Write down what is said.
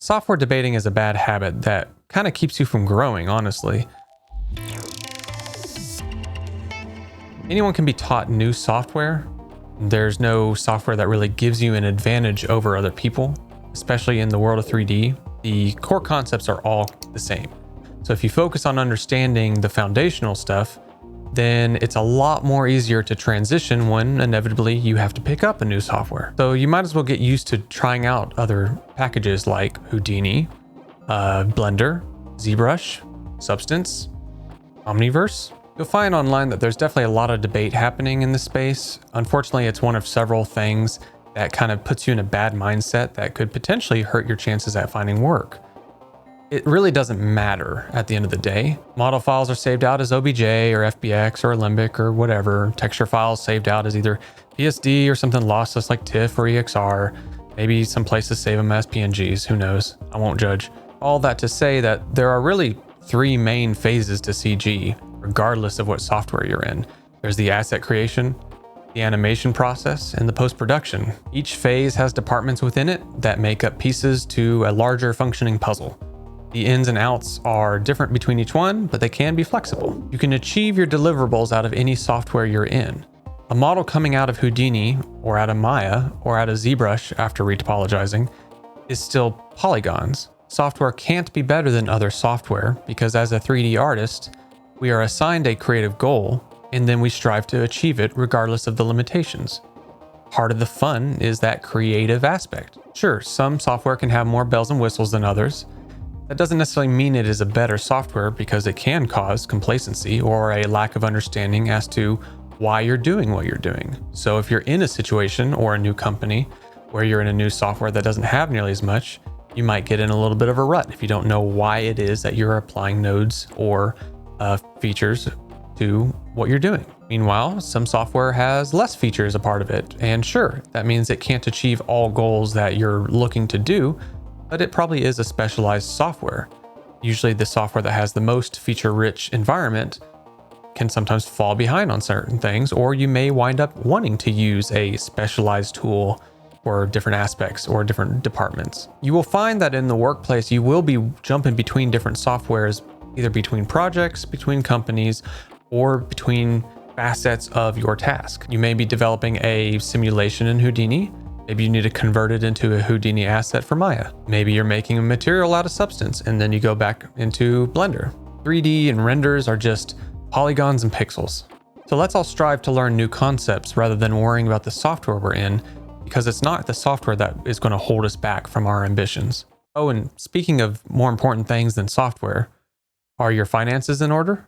Software debating is a bad habit that kind of keeps you from growing, honestly. Anyone can be taught new software. There's no software that really gives you an advantage over other people, especially in the world of 3D. The core concepts are all the same. So if you focus on understanding the foundational stuff, then it's a lot more easier to transition when inevitably you have to pick up a new software. So you might as well get used to trying out other packages like Houdini, Blender, ZBrush, Substance, Omniverse. You'll find online that there's definitely a lot of debate happening in this space. Unfortunately, it's one of several things that kind of puts you in a bad mindset that could potentially hurt your chances at finding work. It really doesn't matter at the end of the day. Model files are saved out as OBJ or FBX or Alembic or whatever. Texture files saved out as either PSD or something lossless like TIFF or EXR. Maybe some places save them as PNGs, who knows? I won't judge. All that to say that there are really three main phases to CG, regardless of what software you're in. There's the asset creation, the animation process, and the post-production. Each phase has departments within it that make up pieces to a larger functioning puzzle. The ins and outs are different between each one, but they can be flexible. You can achieve your deliverables out of any software you're in. A model coming out of Houdini, or out of Maya, or out of ZBrush after retopologizing, is still polygons. Software can't be better than other software because as a 3D artist, we are assigned a creative goal, and then we strive to achieve it regardless of the limitations. Part of the fun is that creative aspect. Sure, some software can have more bells and whistles than others. That doesn't necessarily mean it is a better software because it can cause complacency or a lack of understanding as to why you're doing what you're doing. So if you're in a situation or a new company where you're in a new software that doesn't have nearly as much, you might get in a little bit of a rut if you don't know why it is that you're applying nodes or features to what you're doing. Meanwhile, some software has less features a part of it. And sure, that means it can't achieve all goals that you're looking to do, but it probably is a specialized software. Usually the software that has the most feature-rich environment can sometimes fall behind on certain things, or you may wind up wanting to use a specialized tool for different aspects or different departments. You will find that in the workplace, you will be jumping between different softwares, either between projects, between companies, or between facets of your task. You may be developing a simulation in Houdini. Maybe you need to convert it into a Houdini asset for Maya. Maybe you're making a material out of Substance and then you go back into Blender. 3D and renders are just polygons and pixels. So let's all strive to learn new concepts rather than worrying about the software we're in, because it's not the software that is going to hold us back from our ambitions. Oh, and speaking of more important things than software, are your finances in order?